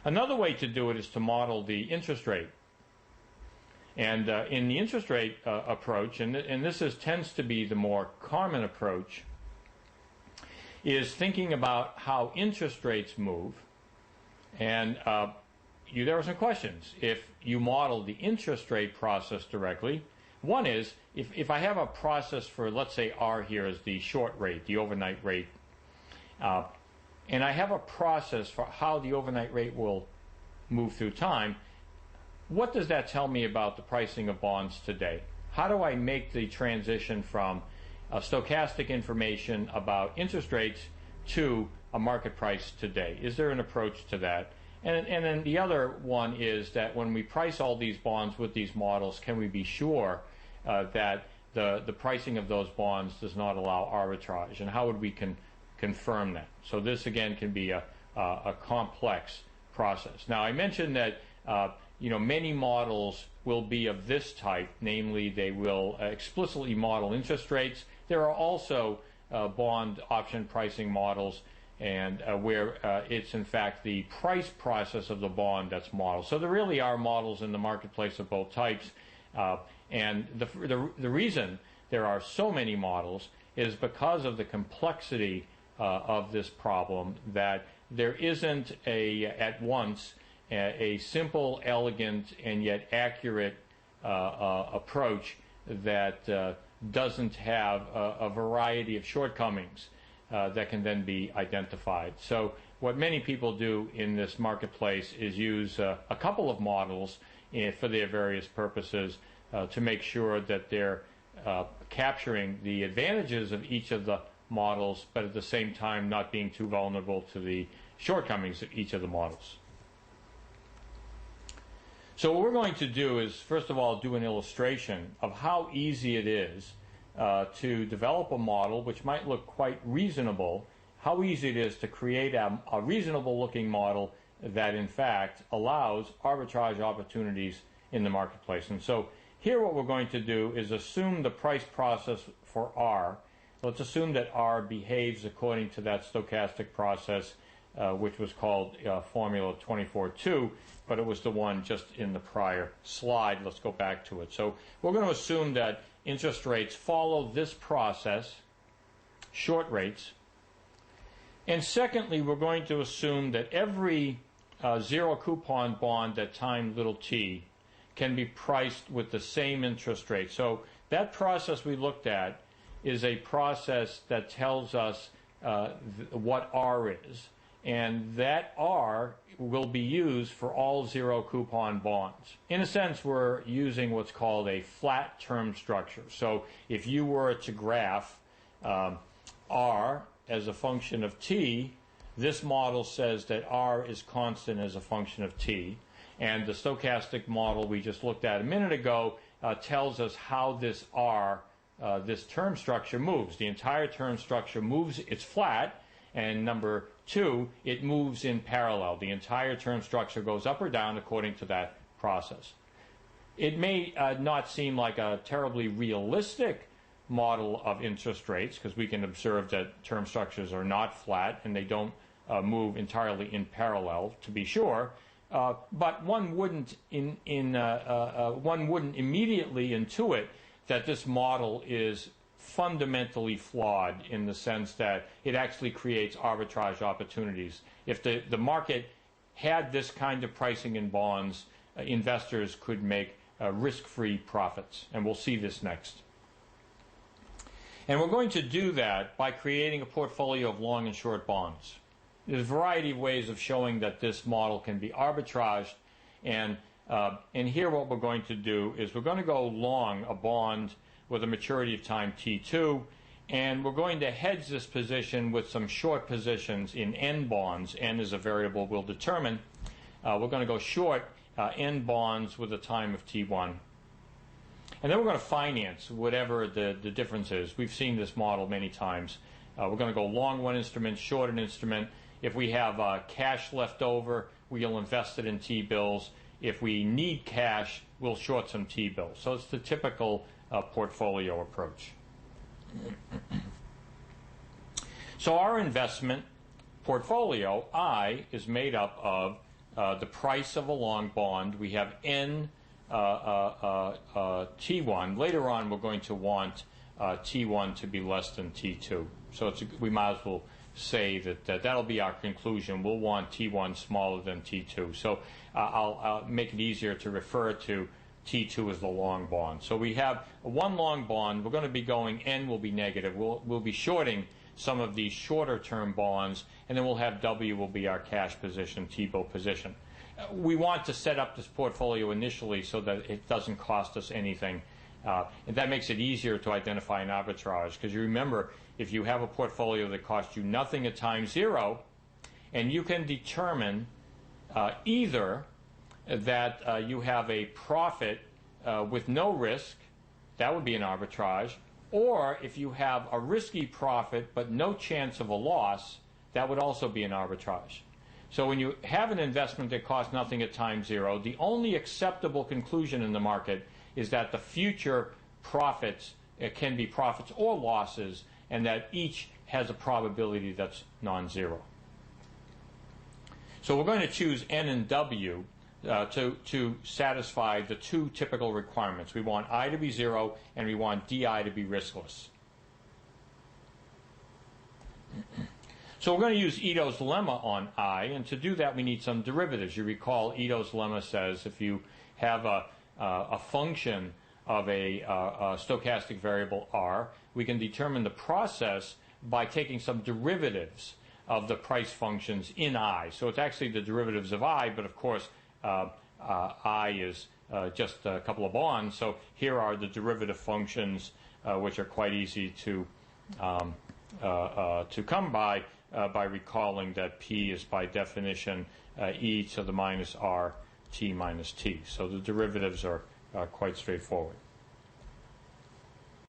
Another way to do it is to model the interest rate. And in the interest rate approach, and this tends to be the more common approach, is thinking about how interest rates move. And there are some questions. If you model the interest rate process directly, one is, if I have a process for, let's say R here is the short rate, the overnight rate, and I have a process for how the overnight rate will move through time, what does that tell me about the pricing of bonds today? How do I make the transition from stochastic information about interest rates to a market price today? Is there an approach to that? And then the other one is that when we price all these bonds with these models, can we be sure that the pricing of those bonds does not allow arbitrage? And how would we confirm that? So this again can be a complex process. Now I mentioned that many models will be of this type, namely they will explicitly model interest rates. There are also bond option pricing models, and where it's in fact the price process of the bond that's modeled. So there really are models in the marketplace of both types, and the reason there are so many models is because of the complexity of this problem, that there isn't at once a simple, elegant, and yet accurate approach that doesn't have a variety of shortcomings that can then be identified. So what many people do in this marketplace is use a couple of models for their various purposes to make sure that they're capturing the advantages of each of the models, but at the same time not being too vulnerable to the shortcomings of each of the models. So what we're going to do is, first of all, do an illustration of how easy it is to develop a model which might look quite reasonable, how easy it is to create a reasonable looking model that in fact allows arbitrage opportunities in the marketplace. And so here what we're going to do is assume the price process for R. Let's assume that R behaves according to that stochastic process, which was called Formula 24.2, but it was the one just in the prior slide. Let's go back to it. So we're going to assume that interest rates follow this process, short rates. And secondly, we're going to assume that every zero coupon bond at time little t can be priced with the same interest rate. So that process we looked at is a process that tells us what R is. And that R will be used for all zero coupon bonds. In a sense, we're using what's called a flat term structure. So if you were to graph R as a function of t, this model says that R is constant as a function of t. And the stochastic model we just looked at a minute ago tells us how this R, this term structure moves. The entire term structure moves, it's flat. And number two, it moves in parallel. The entire term structure goes up or down according to that process. It may not seem like a terribly realistic model of interest rates, because we can observe that term structures are not flat and they don't move entirely in parallel, to be sure. But one wouldn't immediately intuit that this model is fundamentally flawed in the sense that it actually creates arbitrage opportunities. If the market had this kind of pricing in bonds, investors could make risk-free profits, and we'll see this next. And we're going to do that by creating a portfolio of long and short bonds. There's a variety of ways of showing that this model can be arbitraged, and here what we're going to do is we're going to go long a bond with a maturity of time T2, and we're going to hedge this position with some short positions in N bonds. N is a variable we'll determine. We're going to go short N bonds with a time of T1. And then we're going to finance whatever the difference is. We've seen this model many times. We're going to go long one instrument, short an instrument. If we have cash left over, we'll invest it in T-bills. If we need cash, we'll short some T-bills. So it's the typical portfolio approach. So our investment portfolio, I, is made up of the price of a long bond. We have N T1. Later on, we're going to want T1 to be less than T2. So we might as well say that that'll be our conclusion. We'll want T1 smaller than T2. So I'll make it easier to refer to T2 as the long bond. So we have one long bond. We're going to be going N will be negative. We'll be shorting some of these shorter term bonds, and then we'll have W will be our cash position, T-bill position. We want to set up this portfolio initially so that it doesn't cost us anything. And that makes it easier to identify an arbitrage, because you remember, if you have a portfolio that costs you nothing at time zero, and you can determine either that you have a profit with no risk, that would be an arbitrage, or if you have a risky profit but no chance of a loss, that would also be an arbitrage. So when you have an investment that costs nothing at time zero, the only acceptable conclusion in the market is that the future profits can be profits or losses, and that each has a probability that's non-zero. So we're going to choose N and W to satisfy the two typical requirements. We want I to be zero, and we want DI to be riskless. So we're going to use Ito's lemma on I, and to do that we need some derivatives. You recall Ito's lemma says if you have a function of a stochastic variable R, we can determine the process by taking some derivatives of the price functions in I. So it's actually the derivatives of I, but of course I is just a couple of bonds. So here are the derivative functions, which are quite easy to come by recalling that P is by definition e to the minus R T minus T. So the derivatives are quite straightforward.